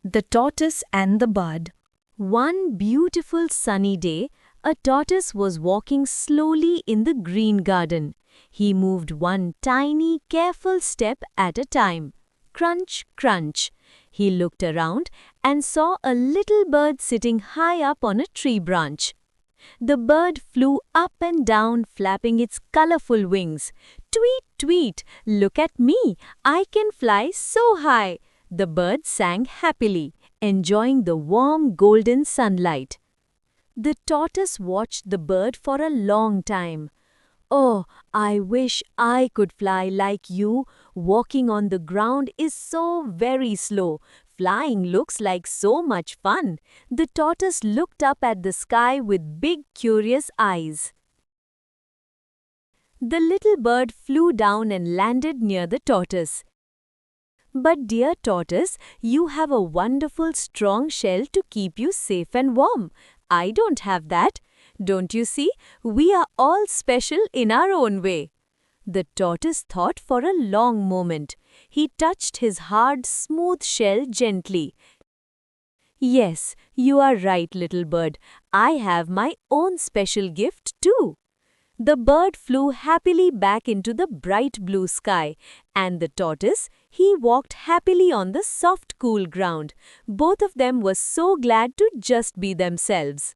The Tortoise and the Bird. One beautiful sunny day, a tortoise was walking slowly in the green garden. He moved one tiny, careful step at a time. Crunch, crunch. He looked around and saw a little bird sitting high up on a tree branch. The bird flew up and down, flapping its colorful wings. Tweet, tweet, look at me, I can fly so high. The bird sang happily, enjoying the warm golden sunlight. The tortoise watched the bird for a long time. Oh, I wish I could fly like you. Walking on the ground is so very slow. Flying looks like so much fun. The tortoise looked up at the sky with big, curious eyes. The little bird flew down and landed near the tortoise. But dear tortoise, you have a wonderful strong shell to keep you safe and warm. I don't have that. Don't you see? We are all special in our own way. The tortoise thought for a long moment. He touched his hard, smooth shell gently. Yes, you are right, little bird. I have my own special gift too. The bird flew happily back into the bright blue sky, and the tortoise, he walked happily on the soft, cool ground. Both of them were so glad to just be themselves.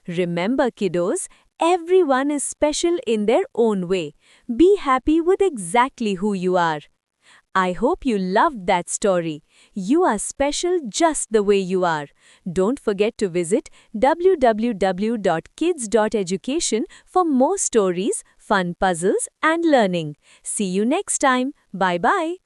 Remember, kiddos, everyone is special in their own way. Be happy with exactly who you are. I hope you loved that story. You are special just the way you are. Don't forget to visit www.kids.education for more stories, fun puzzles, and learning. See you next time. Bye-bye.